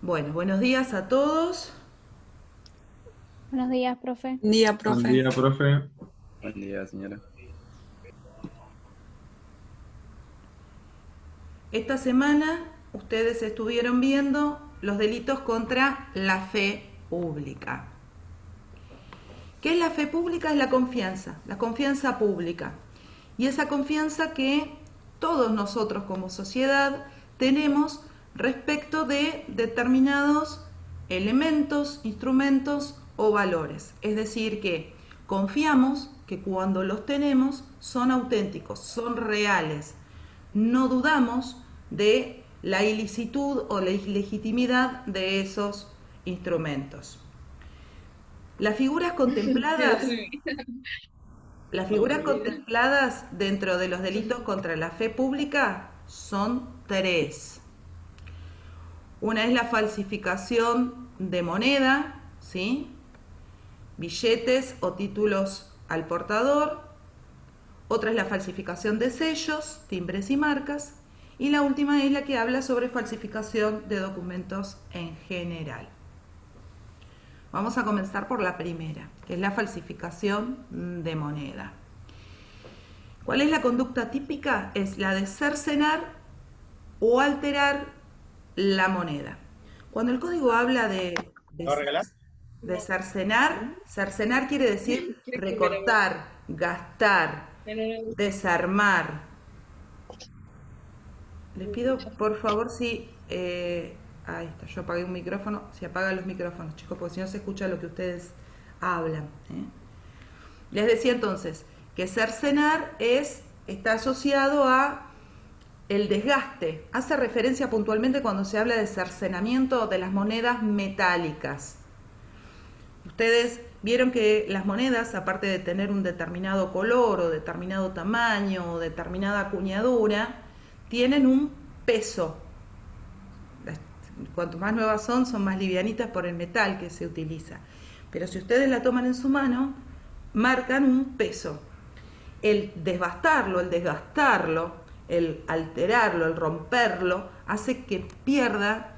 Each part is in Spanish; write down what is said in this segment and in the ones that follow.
Bueno, buenos días a todos. Buenos días, profe. Buen día, Buen profe. día, profe. Buen día, señora. Esta semana ustedes estuvieron viendo los delitos contra la fe pública. ¿Qué es la fe pública? Es la confianza pública. Y esa confianza que todos nosotros como sociedad tenemos respecto de determinados elementos, instrumentos o valores. Es decir, que confiamos que cuando los tenemos son auténticos, son reales. No dudamos de la ilicitud o la ilegitimidad de esos instrumentos. Las figuras contempladas Las figuras contempladas dentro de los delitos contra la fe pública son tres. Una es la falsificación de moneda, ¿sí? Billetes o títulos al portador. Otra es la falsificación de sellos, timbres y marcas. Y la última es la que habla sobre falsificación de documentos en general. Vamos a comenzar por la primera, que es la falsificación de moneda. ¿Cuál es la conducta típica? Es la de cercenar o alterar la moneda. Cuando el código habla de cercenar, cercenar quiere decir recortar, gastar, desarmar. Les pido por favor si... ahí está, yo apagué un micrófono. Si apagan los micrófonos, chicos, porque si no se escucha lo que ustedes hablan. Les decía entonces que cercenar está asociado a el desgaste. Hace referencia puntualmente cuando se habla de cercenamiento de las monedas metálicas. Ustedes vieron que las monedas, aparte de tener un determinado color o determinado tamaño o determinada acuñadura, tienen un peso. Cuanto más nuevas son más livianitas por el metal que se utiliza. Pero si ustedes la toman en su mano, marcan un peso. El desbastarlo, el desgastarlo, el alterarlo, el romperlo, hace que pierda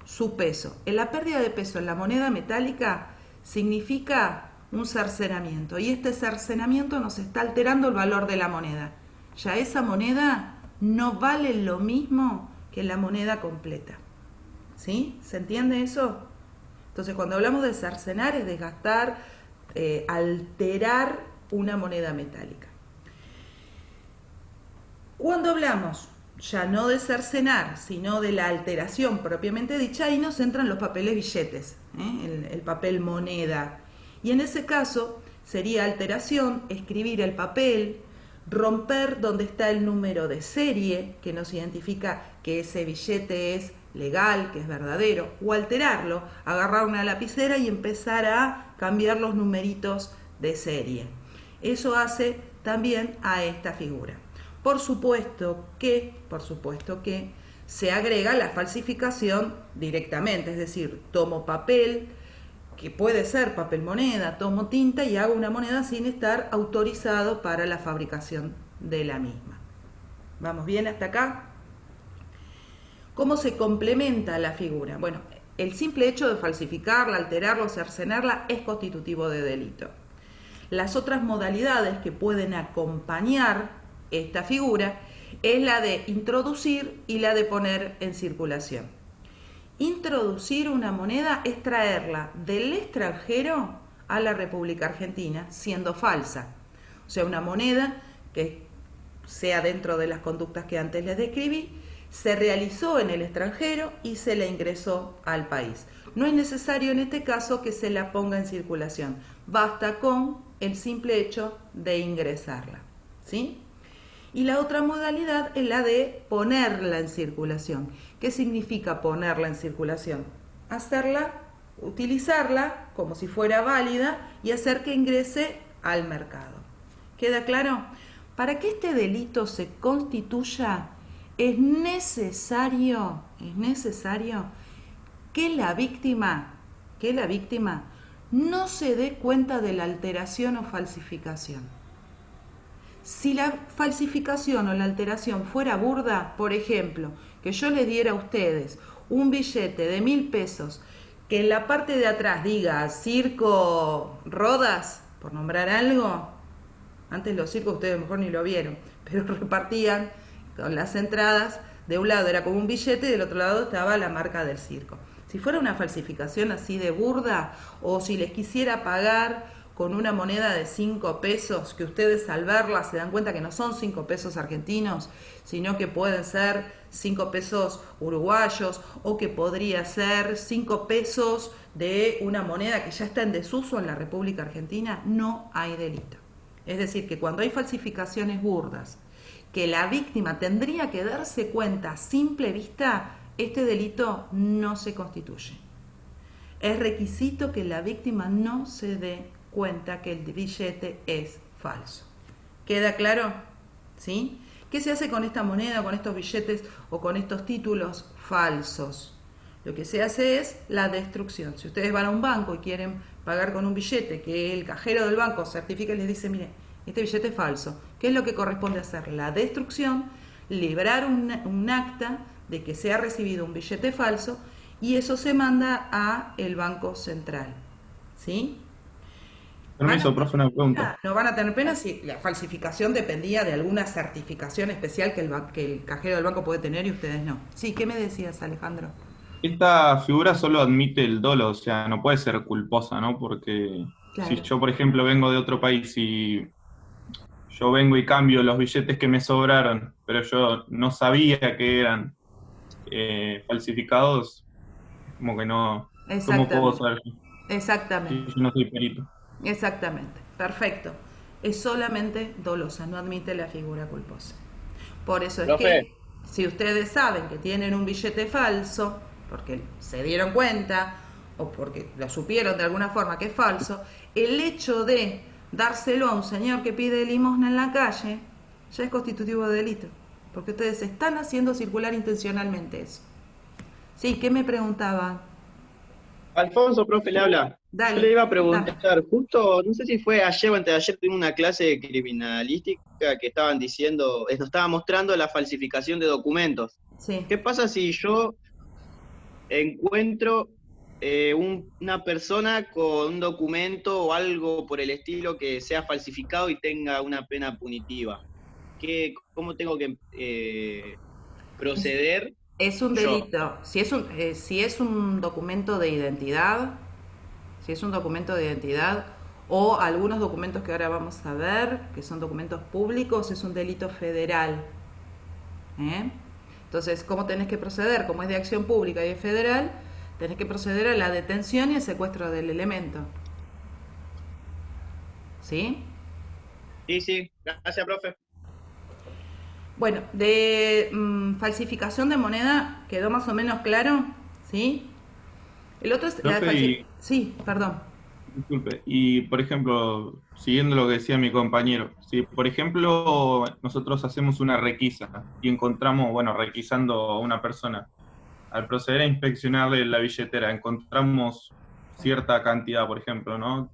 su peso. La pérdida de peso en la moneda metálica significa un cercenamiento. Y este cercenamiento nos está alterando el valor de la moneda. Ya esa moneda no vale lo mismo que la moneda completa. ¿Sí? ¿Se entiende eso? Entonces, cuando hablamos de cercenar es desgastar, alterar una moneda metálica. Cuando hablamos ya no de cercenar, sino de la alteración propiamente dicha, ahí nos entran los papeles billetes, el papel moneda. Y en ese caso sería alteración, escribir el papel, romper donde está el número de serie, que nos identifica que ese billete es legal, que es verdadero, o alterarlo, agarrar una lapicera y empezar a cambiar los numeritos de serie. Eso hace también a esta figura. Por supuesto que se agrega la falsificación directamente, es decir, tomo papel, que puede ser papel moneda, tomo tinta y hago una moneda sin estar autorizado para la fabricación de la misma. ¿Vamos bien hasta acá? ¿Cómo se complementa la figura? Bueno, el simple hecho de falsificarla, alterarla, cercenarla es constitutivo de delito. Las otras modalidades que pueden acompañar esta figura es la de introducir y la de poner en circulación. Introducir una moneda es traerla del extranjero a la República Argentina siendo falsa. O sea, una moneda que sea dentro de las conductas que antes les describí, se realizó en el extranjero y se la ingresó al país. No es necesario en este caso que se la ponga en circulación, basta con el simple hecho de ingresarla, ¿sí? Y la otra modalidad es la de ponerla en circulación. ¿Qué significa ponerla en circulación? Hacerla, utilizarla como si fuera válida y hacer que ingrese al mercado. ¿Queda claro? Para que este delito se constituya, es necesario que la víctima no se dé cuenta de la alteración o falsificación. Si la falsificación o la alteración fuera burda, por ejemplo, que yo le diera a ustedes un billete de 1.000 pesos que en la parte de atrás diga Circo Rodas, por nombrar algo, antes los circos ustedes a lo mejor ni lo vieron, pero repartían con las entradas, de un lado era como un billete y del otro lado estaba la marca del circo. Si fuera una falsificación así de burda, o si les quisiera pagar con una moneda de 5 pesos, que ustedes al verla se dan cuenta que no son 5 pesos argentinos, sino que pueden ser 5 pesos uruguayos, o que podría ser 5 pesos de una moneda que ya está en desuso en la República Argentina, no hay delito. Es decir, que cuando hay falsificaciones burdas, que la víctima tendría que darse cuenta a simple vista, este delito no se constituye. Es requisito que la víctima no se dé cuenta que el billete es falso. ¿Queda claro? ¿Sí? ¿Qué se hace con esta moneda, con estos billetes o con estos títulos falsos? Lo que se hace es la destrucción. Si ustedes van a un banco y quieren pagar con un billete que el cajero del banco certifica y les dice, mire, este billete es falso, ¿qué es lo que corresponde hacer? La destrucción, librar un acta de que se ha recibido un billete falso y eso se manda a el Banco Central. ¿Sí? Permiso, profe, una pregunta. No van a tener pena si la falsificación dependía de alguna certificación especial que el cajero del banco puede tener y ustedes no. Sí, ¿qué me decías, Alejandro? Esta figura solo admite el dolo, o sea, no puede ser culposa, ¿no? Porque Claro. si yo, por ejemplo, vengo de otro país y yo vengo y cambio los billetes que me sobraron, pero yo no sabía que eran falsificados, como que no, ¿cómo puedo Exactamente. saber si Exactamente. yo no soy perito? Exactamente. Perfecto. Es solamente dolosa, no admite la figura culposa. Por eso es Profe, que si ustedes saben que tienen un billete falso, porque se dieron cuenta o porque lo supieron de alguna forma que es falso, el hecho de dárselo a un señor que pide limosna en la calle ya es constitutivo de delito, porque ustedes están haciendo circular intencionalmente eso. Sí, ¿qué me preguntaba? Alfonso, profe, le habla. Yo Dale, le iba a contame. preguntar, justo, no sé si fue ayer o antes de ayer, tuvimos una clase de criminalística que estaban diciendo, nos estaba mostrando la falsificación de documentos. Sí. ¿Qué pasa si yo encuentro una persona con un documento o algo por el estilo que sea falsificado y tenga una pena punitiva? ¿Cómo tengo que Es, proceder es un yo? delito. Si es un documento de identidad, si es un documento de identidad o algunos documentos que ahora vamos a ver, que son documentos públicos, es un delito federal. ¿Eh? Entonces, ¿cómo tenés que proceder? Como es de acción pública y es federal, tenés que proceder a la detención y el secuestro del elemento. ¿Sí? Sí, sí, gracias, profe. Bueno, de falsificación de moneda quedó más o menos claro, ¿sí? El otro es la de Profe, falsificación. Sí, perdón. disculpe, y por ejemplo, siguiendo lo que decía mi compañero, si por ejemplo nosotros hacemos una requisa y encontramos, bueno, requisando a una persona, al proceder a inspeccionarle la billetera, encontramos cierta cantidad, por ejemplo, ¿no?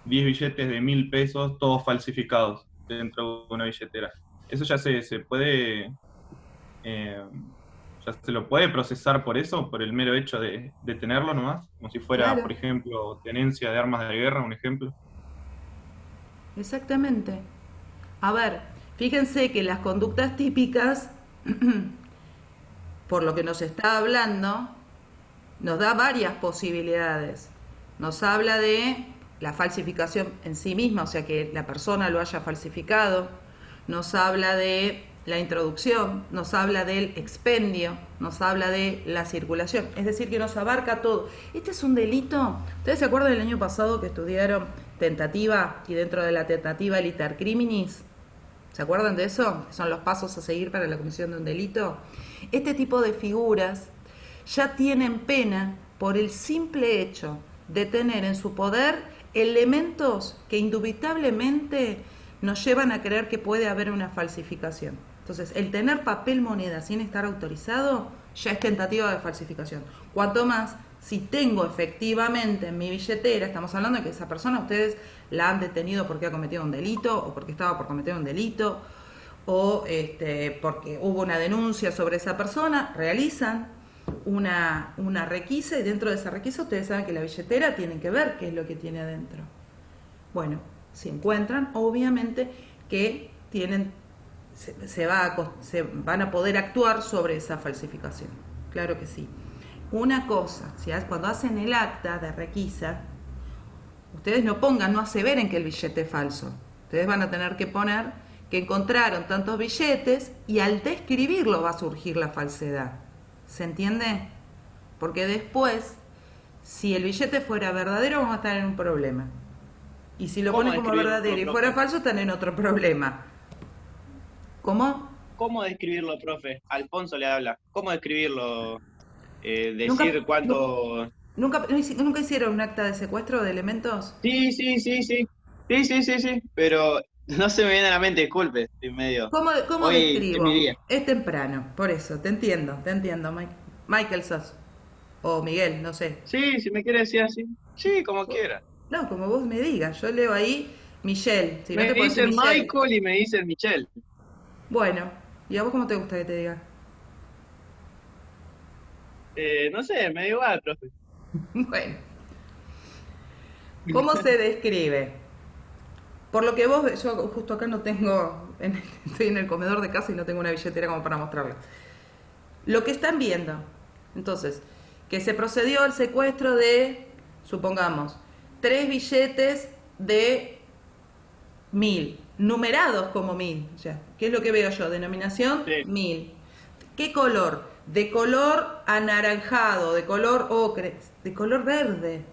10 billetes de 1.000 pesos, todos falsificados dentro de una billetera. Eso ya se puede, eh, ya se lo puede procesar por eso, por el mero hecho de tenerlo nomás, como si fuera, Claro, por ejemplo, tenencia de armas de guerra, un ejemplo. exactamente. A ver, fíjense que las conductas típicas, por lo que nos está hablando, nos da varias posibilidades. Nos habla de la falsificación en sí misma, o sea, que la persona lo haya falsificado. Nos habla de la introducción, nos habla del expendio, nos habla de la circulación. Es decir, que nos abarca todo. Este es un delito. ¿Ustedes se acuerdan del año pasado que estudiaron tentativa y dentro de la tentativa el iter criminis? ¿Se acuerdan de eso? Son los pasos a seguir para la comisión de un delito. Este tipo de figuras ya tienen pena por el simple hecho de tener en su poder elementos que indubitablemente nos llevan a creer que puede haber una falsificación. Entonces, el tener papel moneda sin estar autorizado ya es tentativa de falsificación. Cuanto más si tengo efectivamente en mi billetera, estamos hablando de que esa persona ustedes la han detenido porque ha cometido un delito o porque estaba por cometer un delito o porque hubo una denuncia sobre esa persona, realizan una requisa y dentro de esa requisa ustedes saben que la billetera tienen que ver qué es lo que tiene adentro. Bueno, si encuentran, obviamente que se van a poder actuar sobre esa falsificación. Claro que sí. Una cosa, cuando hacen el acta de requisa, ustedes no aseveren que el billete es falso. Ustedes van a tener que poner que encontraron tantos billetes y al describirlo va a surgir la falsedad. ¿Se entiende? Porque después, si el billete fuera verdadero, vamos a estar en un problema. Y si lo ponen como verdadero y fuera falso, están en otro problema. ¿Cómo? ¿Cómo describirlo, profe? Alfonso le habla. ¿Cómo describirlo? Decir cuánto... ¿Nunca hicieron un acta de secuestro de elementos? Sí. Sí. Pero no se me viene a la mente, disculpe. Estoy medio... ¿Cómo Hoy describo? es mi día. Es temprano, por eso, te entiendo, Michael sos. O Miguel, no sé. Sí, si me quiere decir así. Sí, como quiera. No, como vos me digas. Yo leo ahí Michelle. Si no Me te puedo decir dicen Michelle. Michael y me dicen Michelle. Bueno, ¿y a vos cómo te gusta que te diga? No sé, me da igual, profe. Bueno, ¿cómo se describe? Por lo que vos, yo justo acá no tengo, estoy en el comedor de casa y no tengo una billetera como para mostrarles. Lo que están viendo, entonces, que se procedió al secuestro de, supongamos, 3 billetes de 1000, numerados como 1000. O sea, ¿qué es lo que veo yo? Denominación Sí. 1000. ¿Qué color? De color anaranjado, de color ocre, de color verde.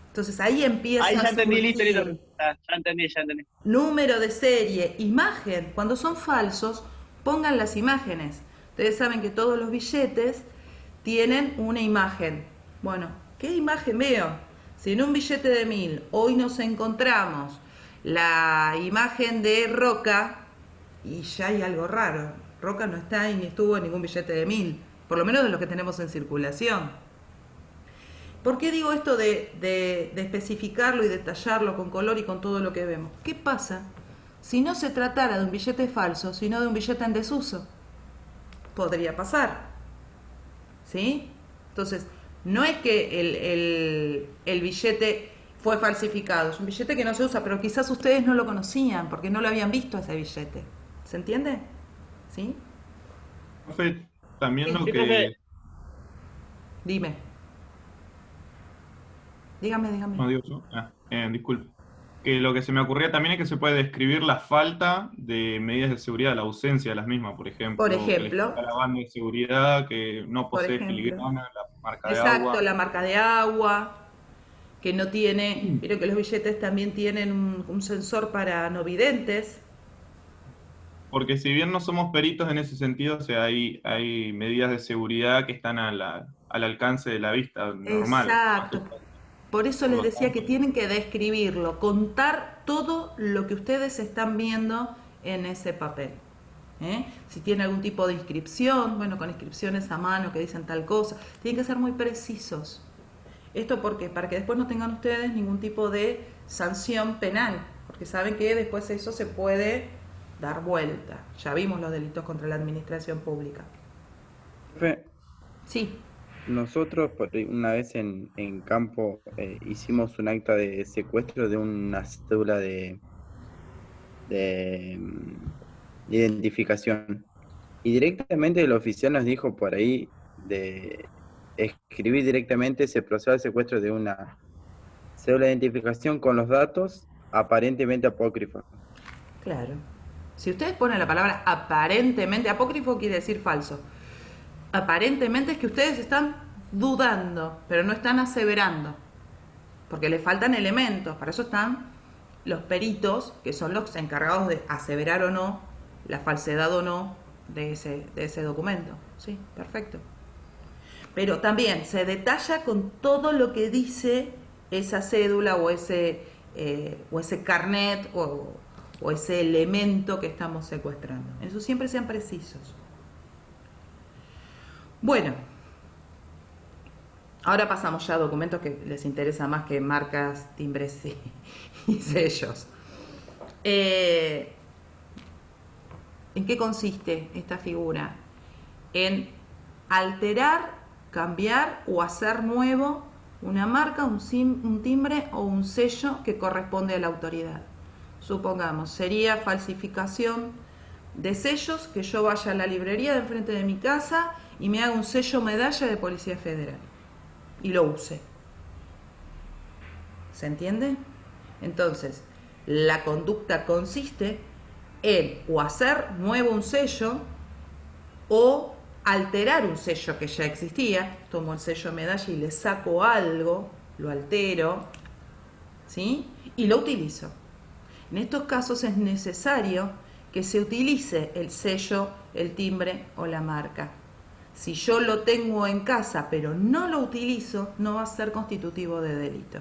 Entonces ahí empieza Ahí ya a entendí, listo. surgir Ya entendí. número de serie, imagen. Cuando son falsos, pongan las imágenes. Ustedes saben que todos los billetes tienen una imagen. Bueno, ¿qué imagen veo? Si en un billete de 1000 hoy nos encontramos la imagen de Roca, y ya hay algo raro. Roca no está y ni estuvo en ningún billete de 1000, por lo menos de los que tenemos en circulación. ¿Por qué digo esto de especificarlo y detallarlo con color y con todo lo que vemos? ¿Qué pasa si no se tratara de un billete falso, sino de un billete en desuso? Podría pasar. ¿Sí? Entonces, no es que el billete fue falsificado, es un billete que no se usa, pero quizás ustedes no lo conocían porque no lo habían visto ese billete. ¿Se entiende? ¿Sí? Profe, también lo Sí, profe. que... Dime. Dígame. No digo yo. Disculpe. Que lo que se me ocurría también es que se puede describir la falta de medidas de seguridad, la ausencia de las mismas, por ejemplo. Por Que le ejemplo, falta la banda de seguridad, que no por posee ejemplo. filigrana, la marca de Exacto, agua. la marca de agua, que no tiene, vieron que los billetes también tienen un sensor para no videntes. Porque si bien no somos peritos en ese sentido, o sea, hay medidas de seguridad que están al alcance de la vista normal. Exacto. Por eso Por les lo decía que tanto, tienen que describirlo, contar todo lo que ustedes están viendo en ese papel. ¿Eh? Si tiene algún tipo de inscripción, bueno, con inscripciones a mano que dicen tal cosa, tienen que ser muy precisos. ¿Esto por qué? Para que después no tengan ustedes ningún tipo de sanción penal, porque saben que después eso se puede dar vuelta. Ya vimos los delitos contra la administración pública. Profe, Sí, nosotros una vez en campo hicimos un acta de secuestro de una cédula de identificación. Y directamente el oficial nos dijo por ahí de escribir directamente, se procede al secuestro de una cédula de identificación con los datos aparentemente apócrifos. claro. Si ustedes ponen la palabra aparentemente, apócrifo quiere decir falso. Aparentemente es que ustedes están dudando, pero no están aseverando, porque le faltan elementos. Para eso están los peritos, que son los encargados de aseverar o no, la falsedad o no de ese documento. Sí, perfecto. Pero también se detalla con todo lo que dice esa cédula o ese carnet o ese elemento que estamos secuestrando. Eso siempre sean precisos. Bueno, ahora pasamos ya a documentos que les interesa más que marcas, timbres y sellos. ¿En qué consiste esta figura? En alterar, cambiar o hacer nuevo una marca, un timbre o un sello que corresponde a la autoridad. Supongamos, sería falsificación de sellos, que yo vaya a la librería de enfrente de mi casa y me haga un sello medalla de Policía Federal y lo use. ¿Se entiende? Entonces, la conducta consiste en o hacer nuevo un sello o alterar un sello que ya existía. Tomo el sello medalla y le saco algo, lo altero, ¿sí? Y lo utilizo. En estos casos es necesario que se utilice el sello, el timbre o la marca. Si yo lo tengo en casa pero no lo utilizo, no va a ser constitutivo de delito.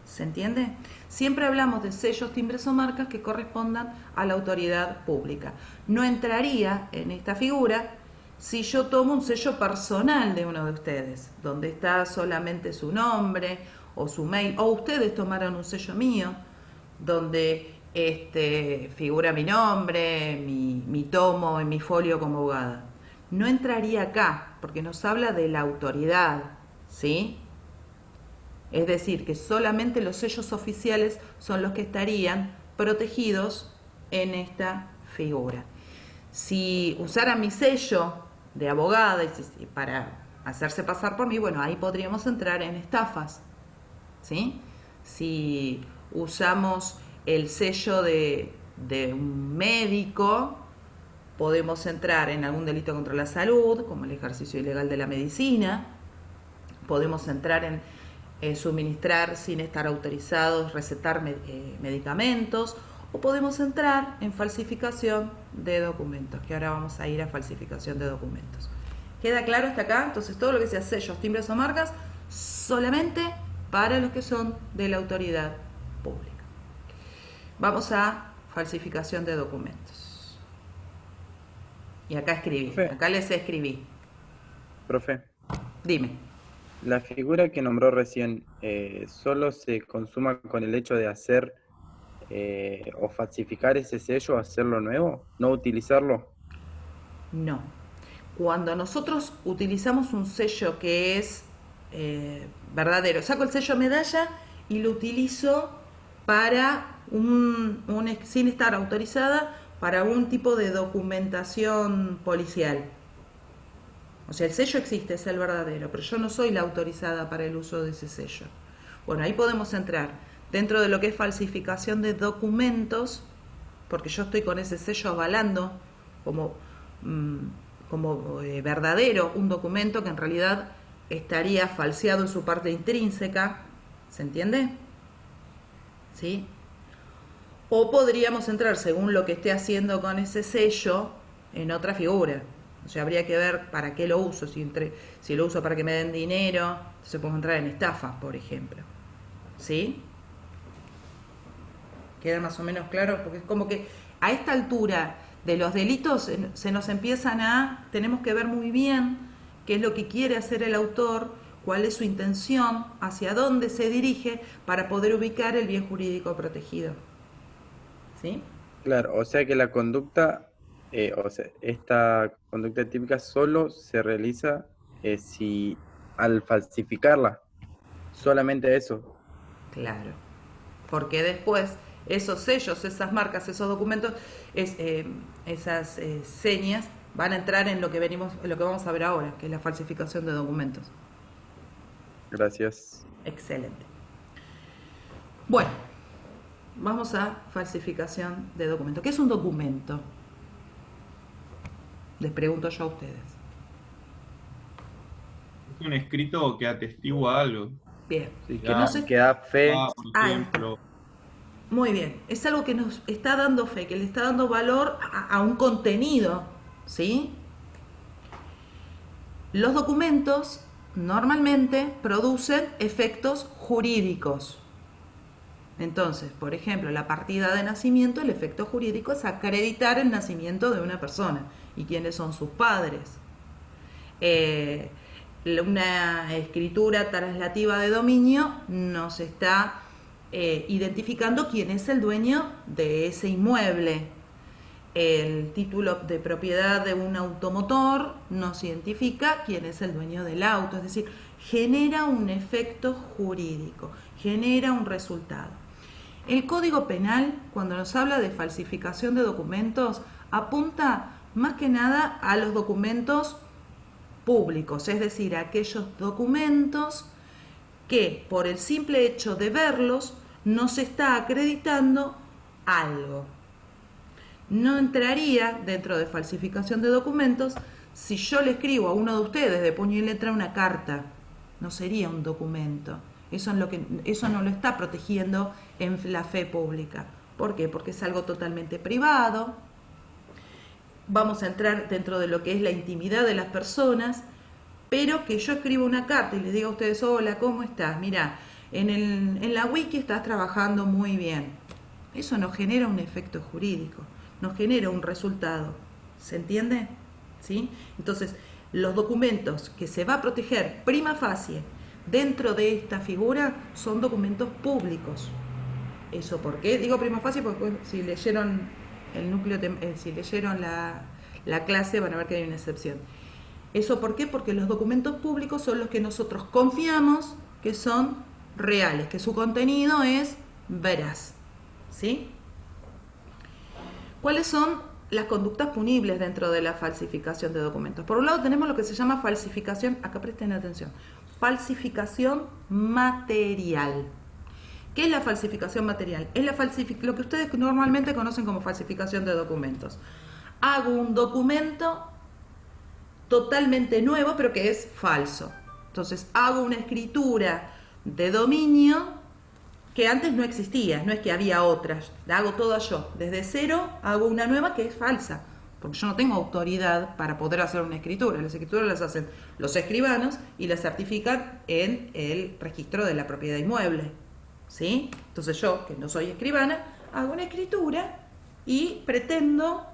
¿Se entiende? Siempre hablamos de sellos, timbres o marcas que correspondan a la autoridad pública. No entraría en esta figura si yo tomo un sello personal de uno de ustedes, donde está solamente su nombre o su mail, o ustedes tomaron un sello mío, donde figura mi nombre, mi tomo en mi folio como abogada. No entraría acá, porque nos habla de la autoridad, ¿sí? Es decir, que solamente los sellos oficiales son los que estarían protegidos en esta figura. Si usaran mi sello de abogada para hacerse pasar por mí, bueno, ahí podríamos entrar en estafas, ¿sí? Si usamos el sello de un médico, podemos entrar en algún delito contra la salud, como el ejercicio ilegal de la medicina. Podemos entrar en suministrar sin estar autorizados, recetar medicamentos, o podemos entrar en falsificación de documentos, que ahora vamos a ir a falsificación de documentos. ¿Queda claro hasta acá? Entonces todo lo que sea sellos, timbres o marcas, solamente para los que son de la autoridad pública. Vamos a falsificación de documentos. Y acá escribí, acá les escribí. Profe, Dime. la figura que nombró recién, ¿solo se consuma con el hecho de hacer o falsificar ese sello, hacerlo nuevo, no utilizarlo? No. Cuando nosotros utilizamos un sello que es verdadero, saco el sello medalla y lo utilizo para sin estar autorizada, para un tipo de documentación policial. O sea, el sello existe, es el verdadero, pero yo no soy la autorizada para el uso de ese sello. Bueno, ahí podemos entrar dentro de lo que es falsificación de documentos, porque yo estoy con ese sello avalando como verdadero un documento que en realidad estaría falseado en su parte intrínseca. ¿Se entiende? ¿Sí? O podríamos entrar, según lo que esté haciendo con ese sello, en otra figura. O sea, habría que ver para qué lo uso. Si lo uso para que me den dinero, entonces podemos entrar en estafas, por ejemplo. ¿Sí? ¿Queda más o menos claro? Porque es como que a esta altura de los delitos se nos tenemos que ver muy bien qué es lo que quiere hacer el autor, cuál es su intención, hacia dónde se dirige para poder ubicar el bien jurídico protegido. ¿Sí? Claro, o sea que la conducta, esta conducta típica solo se realiza si al falsificarla, solamente eso. Claro, porque después esos sellos, esas marcas, esos documentos, esas señas van a entrar en lo que vamos a ver ahora, que es la falsificación de documentos. Gracias. Excelente. Bueno, vamos a falsificación de documentos. ¿Qué es un documento? Les pregunto yo a ustedes. Es un escrito que atestigua algo. Bien. Sí, Que da fe. Por ejemplo. Muy bien. Es algo que nos está dando fe, que le está dando valor a un contenido, ¿sí? Los documentos normalmente producen efectos jurídicos. Entonces, por ejemplo, la partida de nacimiento, el efecto jurídico es acreditar el nacimiento de una persona y quiénes son sus padres. Una escritura traslativa de dominio nos está identificando quién es el dueño de ese inmueble. el título de propiedad de un automotor nos identifica quién es el dueño del auto, es decir, genera un efecto jurídico, genera un resultado. El Código Penal, cuando nos habla de falsificación de documentos, apunta más que nada a los documentos públicos, es decir, a aquellos documentos que por el simple hecho de verlos nos está acreditando algo. No entraría dentro de falsificación de documentos si yo le escribo a uno de ustedes de puño y letra una carta. No sería un documento. Eso no lo está protegiendo en la fe pública. ¿Por qué? Porque es algo totalmente privado. Vamos a entrar dentro de lo que es la intimidad de las personas, pero que yo escriba una carta y les diga a ustedes, hola, ¿cómo estás? Mirá, en la wiki estás trabajando muy bien. Eso nos genera un efecto jurídico, nos genera un resultado. ¿Se entiende? ¿Sí? Entonces, los documentos que se va a proteger prima facie dentro de esta figura son documentos públicos. ¿Eso por qué? Digo prima facie porque si leyeron el núcleo, si leyeron la clase van a ver que hay una excepción. ¿Eso por qué? Porque los documentos públicos son los que nosotros confiamos que son reales, que su contenido es veraz. ¿Sí? ¿Cuáles son las conductas punibles dentro de la falsificación de documentos? Por un lado tenemos lo que se llama falsificación, acá presten atención, falsificación material. ¿Qué es la falsificación material? Es lo que ustedes normalmente conocen como falsificación de documentos. Hago un documento totalmente nuevo, pero que es falso. Entonces hago una escritura de dominio que antes no existía, no es que había otras, la hago toda yo. Desde cero hago una nueva que es falsa, porque yo no tengo autoridad para poder hacer una escritura. Las escrituras las hacen los escribanos y las certifican en el registro de la propiedad inmueble. ¿Sí? Entonces yo, que no soy escribana, hago una escritura y pretendo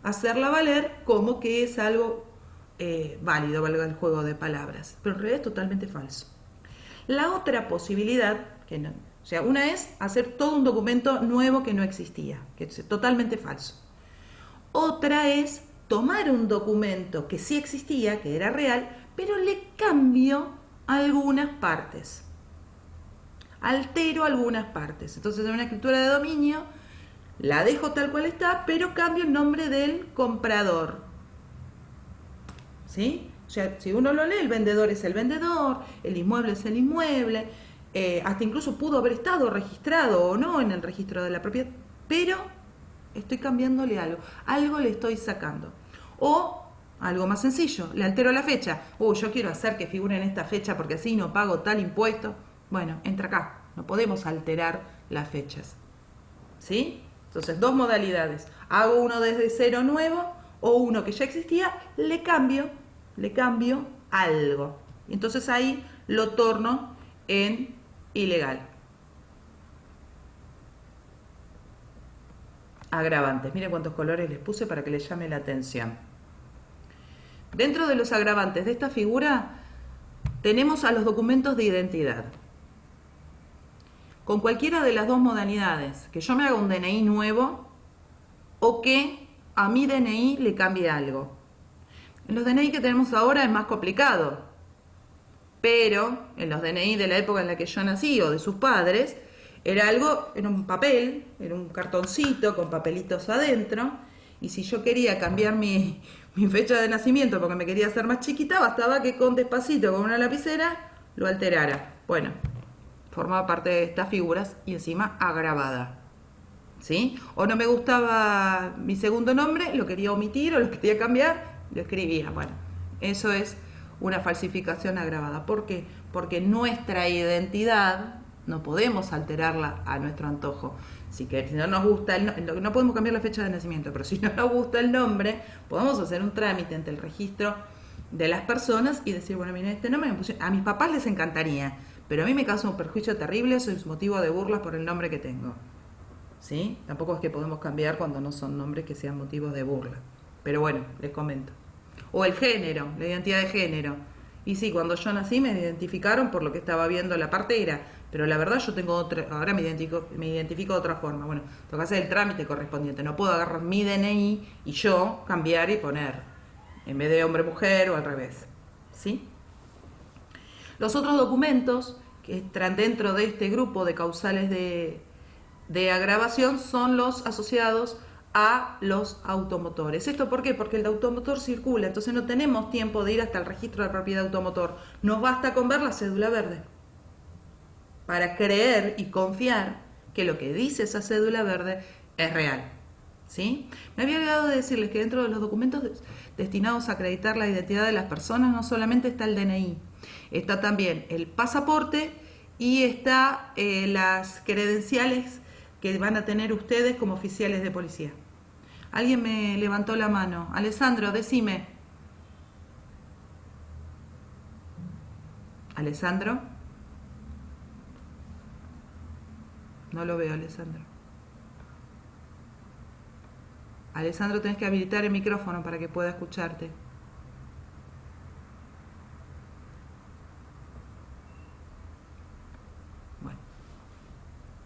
hacerla valer como que es algo válido, valga el juego de palabras, pero en realidad es totalmente falso. La otra posibilidad, o sea, una es hacer todo un documento nuevo que no existía, que es totalmente falso. Otra es tomar un documento que sí existía, que era real, pero le cambio algunas partes. Altero algunas partes. Entonces en una escritura de dominio la dejo tal cual está, pero cambio el nombre del comprador. ¿Sí? O sea, si uno lo lee, el vendedor es el vendedor, el inmueble es el inmueble, hasta incluso pudo haber estado registrado o no en el registro de la propiedad, pero estoy cambiándole algo le estoy sacando. O algo más sencillo, le altero la fecha. Yo quiero hacer que figure en esta fecha porque así no pago tal impuesto. Bueno, entra acá, no podemos alterar las fechas. ¿Sí? Entonces, dos modalidades. Hago uno desde cero nuevo o uno que ya existía, le cambio algo. Entonces ahí lo torno en ilegal. Agravantes. Miren cuántos colores les puse para que les llame la atención. Dentro de los agravantes de esta figura tenemos a los documentos de identidad. Con cualquiera de las dos modalidades, que yo me haga un DNI nuevo o que a mi DNI le cambie algo. En los DNI que tenemos ahora es más complicado, pero en los DNI de la época en la que yo nací o de sus padres, era un papel, era un cartoncito con papelitos adentro, y si yo quería cambiar mi fecha de nacimiento porque me quería hacer más chiquita, bastaba que con despacito, con una lapicera, lo alterara. Bueno, formaba parte de estas figuras y encima agravada. ¿Sí? O no me gustaba mi segundo nombre, lo quería omitir o lo quería cambiar, lo escribía. Bueno, eso es una falsificación agravada. ¿Por qué? Porque nuestra identidad no podemos alterarla a nuestro antojo. Si no nos gusta no podemos cambiar la fecha de nacimiento, pero si no nos gusta el nombre, podemos hacer un trámite ante el registro de las personas y decir, bueno, mira, este nombre me pusieron, a mis papás les encantaría, pero a mí me causa un perjuicio terrible, soy motivo de burlas por el nombre que tengo. ¿Sí? Tampoco es que podemos cambiar cuando no son nombres que sean motivos de burla. Pero bueno, les comento. O el género, la identidad de género. Y sí, cuando yo nací me identificaron por lo que estaba viendo la partera, pero la verdad yo tengo otra, ahora me identifico de otra forma. Bueno, tengo que hacer el trámite correspondiente, no puedo agarrar mi DNI y yo cambiar y poner, en vez de hombre-mujer o al revés. ¿Sí? Los otros documentos que entran dentro de este grupo de causales de agravación son los asociados a los automotores. ¿Esto por qué? Porque el automotor circula, entonces no tenemos tiempo de ir hasta el registro de propiedad automotor. Nos basta con ver la cédula verde para creer y confiar que lo que dice esa cédula verde es real. ¿Sí? Me había olvidado de decirles que dentro de los documentos destinados a acreditar la identidad de las personas no solamente está el DNI, está también el pasaporte y está las credenciales que van a tener ustedes como oficiales de policía. Alguien me levantó la mano. Alessandro, decime. ¿Alessandro? No lo veo, Alessandro. Alessandro, tenés que habilitar el micrófono para que pueda escucharte. Bueno.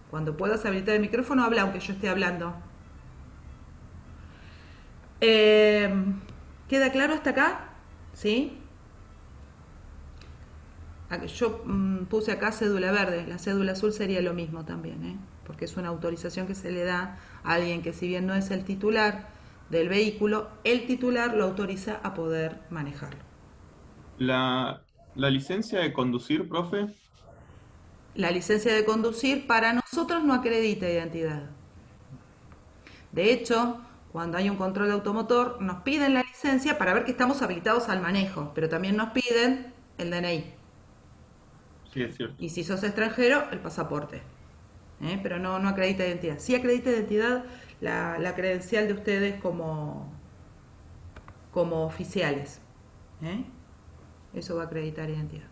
Cuando puedas habilitar el micrófono, habla aunque yo esté hablando. ¿Queda claro hasta acá? ¿Sí? Yo puse acá cédula verde, la cédula azul sería lo mismo también, porque es una autorización que se le da a alguien que, si bien no es el titular del vehículo, el titular lo autoriza a poder manejarlo. La licencia de conducir, profe. La licencia de conducir para nosotros no acredita identidad. De hecho, cuando hay un control de automotor, nos piden la licencia para ver que estamos habilitados al manejo, pero también nos piden el DNI. Sí, es cierto. Y si sos extranjero, el pasaporte. Pero no acredita identidad. Sí acredita identidad la credencial de ustedes como oficiales. Eso va a acreditar identidad.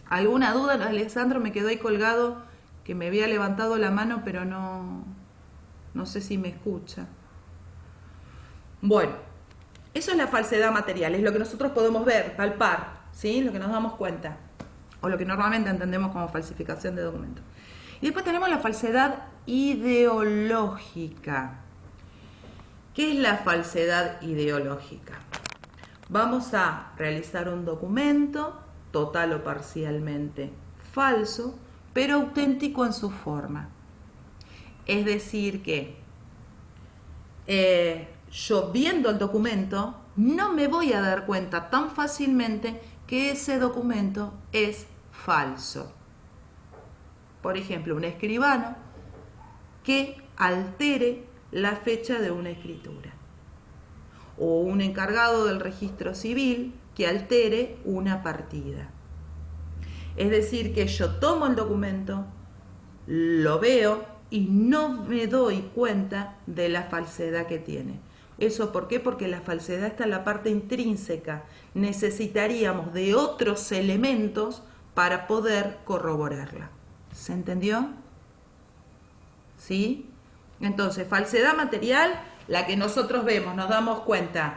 ¿Alguna duda? Alessandro me quedó ahí colgado, que me había levantado la mano, pero no sé si me escucha. Bueno, eso es la falsedad material, es lo que nosotros podemos ver, palpar, ¿sí? Lo que nos damos cuenta, o lo que normalmente entendemos como falsificación de documentos. Y después tenemos la falsedad ideológica. ¿Qué es la falsedad ideológica? Vamos a realizar un documento total o parcialmente falso, pero auténtico en su forma. Es decir que yo, viendo el documento, no me voy a dar cuenta tan fácilmente que ese documento es falso. Por ejemplo, un escribano que altere la fecha de una escritura, o un encargado del registro civil que altere una partida. Es decir, que yo tomo el documento, lo veo y no me doy cuenta de la falsedad que tiene. ¿Eso por qué? Porque la falsedad está en la parte intrínseca. Necesitaríamos de otros elementos para poder corroborarla. ¿Se entendió? ¿Sí? Entonces, falsedad material, la que nosotros vemos, nos damos cuenta.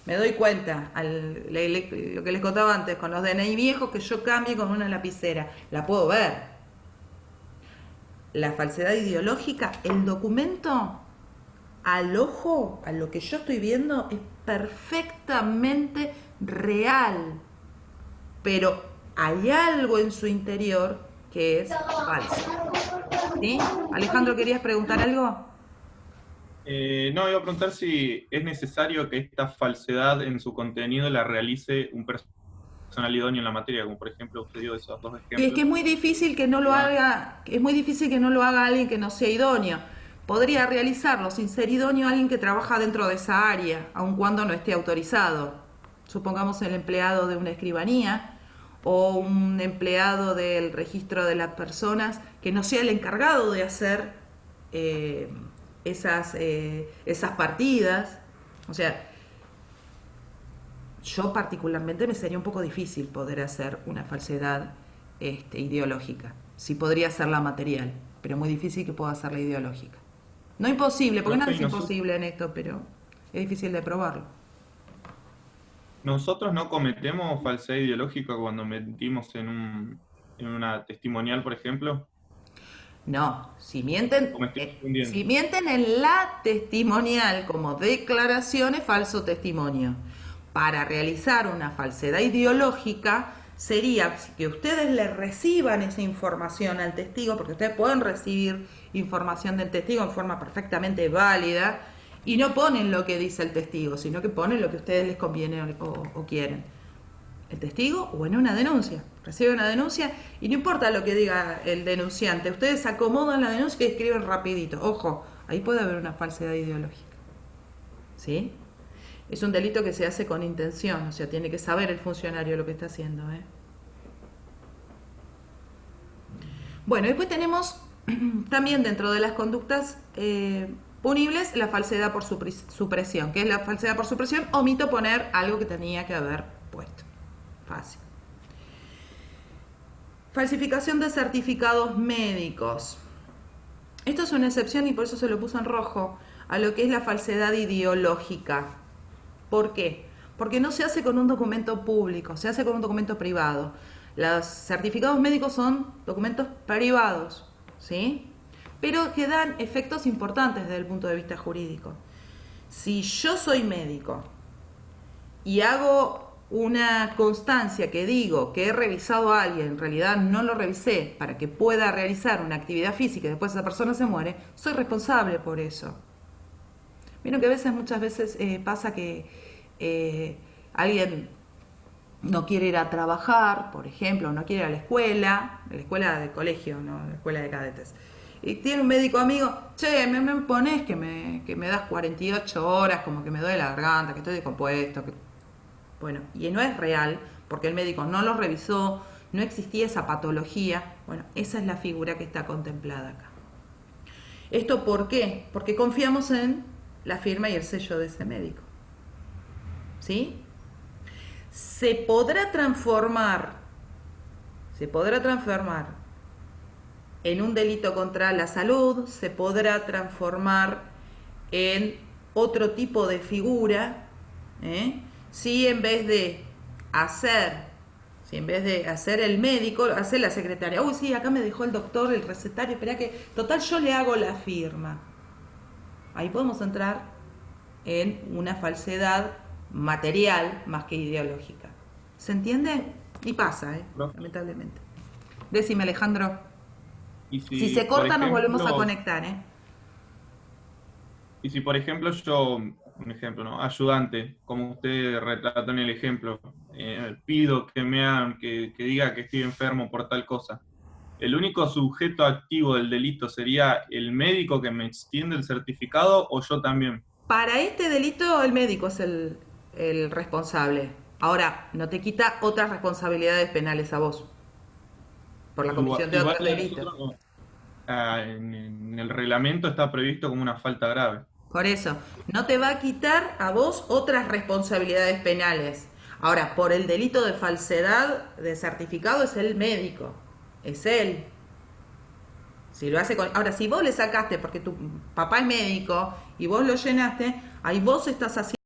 Me doy cuenta, lo que les contaba antes, con los DNI viejos, que yo cambie con una lapicera. La puedo ver. La falsedad ideológica, el documento, al ojo, a lo que yo estoy viendo, es perfectamente real. Pero hay algo en su interior que es falso. ¿Sí? Alejandro, ¿querías preguntar algo? No, iba a preguntar si es necesario que esta falsedad en su contenido la realice un personal idóneo en la materia, como por ejemplo usted dio esos dos ejemplos. Es que es muy difícil que no lo haga, alguien que no sea idóneo. Podría realizarlo sin ser idóneo alguien que trabaja dentro de esa área, aun cuando no esté autorizado. Supongamos el empleado de una escribanía o un empleado del registro de las personas que no sea el encargado de hacer esas partidas. O sea, yo particularmente me sería un poco difícil poder hacer una falsedad ideológica. Sí podría hacerla material, pero muy difícil que pueda hacerla ideológica. No imposible, porque nada es imposible en esto, pero es difícil de probarlo. Nosotros no cometemos falsedad ideológica cuando mentimos en una testimonial, por ejemplo. No, si mienten, ¿O me estoy confundiendo? si mienten en la testimonial como declaración es falso testimonio. Para realizar una falsedad ideológica sería que ustedes le reciban esa información al testigo, porque ustedes pueden recibir información del testigo en forma perfectamente válida y no ponen lo que dice el testigo, sino que ponen lo que a ustedes les conviene o quieren. El testigo o en una denuncia. Recibe una denuncia y no importa lo que diga el denunciante, ustedes acomodan la denuncia y escriben rapidito. Ojo, ahí puede haber una falsedad ideológica. ¿Sí? Es un delito que se hace con intención, o sea, tiene que saber el funcionario lo que está haciendo. Bueno, después tenemos también dentro de las conductas punibles la falsedad por supresión. ¿Qué es la falsedad por supresión? Omito poner algo que tenía que haber puesto. Fácil. Falsificación de certificados médicos. Esto es una excepción y por eso se lo puso en rojo a lo que es la falsedad ideológica. ¿Por qué? Porque no se hace con un documento público, se hace con un documento privado. Los certificados médicos son documentos privados, ¿sí? Pero que dan efectos importantes desde el punto de vista jurídico. Si yo soy médico y hago una constancia que digo que he revisado a alguien, en realidad no lo revisé para que pueda realizar una actividad física y después esa persona se muere, soy responsable por eso. Vieron que muchas veces pasa que alguien no quiere ir a trabajar, por ejemplo, no quiere ir a la escuela de colegio, no la escuela de cadetes. Y tiene un médico amigo, che, me pones que me das 48 horas, como que me duele la garganta, que estoy descompuesto. Bueno, y no es real, porque el médico no lo revisó, no existía esa patología. Bueno, esa es la figura que está contemplada acá. ¿Esto por qué? Porque confiamos en la firma y el sello de ese médico. ¿Sí? Se podrá transformar en un delito contra la salud, se podrá transformar en otro tipo de figura, si en vez de hacer el médico, hacer la secretaria. Uy, sí, acá me dejó el doctor el recetario, espera que, total, yo le hago la firma. Ahí podemos entrar en una falsedad material más que ideológica. ¿Se entiende? Y pasa, No. lamentablemente. Decime, Alejandro. Y Si se corta, nos volvemos a ejemplo, conectar, Y si, por ejemplo, yo, un ejemplo, ¿no? Ayudante, como usted retrató en el ejemplo, pido que me hagan, que diga que estoy enfermo por tal cosa. ¿El único sujeto activo del delito sería el médico que me extiende el certificado o yo también? Para este delito, el médico es el responsable. Ahora, no te quita otras responsabilidades penales a vos por la comisión de Igual otros delitos. nosotros, en el reglamento está previsto como una falta grave. Por eso, no te va a quitar a vos otras responsabilidades penales. Ahora, por el delito de falsedad de certificado es el médico, es él. Si lo hace ahora, si vos le sacaste porque tu papá es médico y vos lo llenaste, ahí vos estás haciendo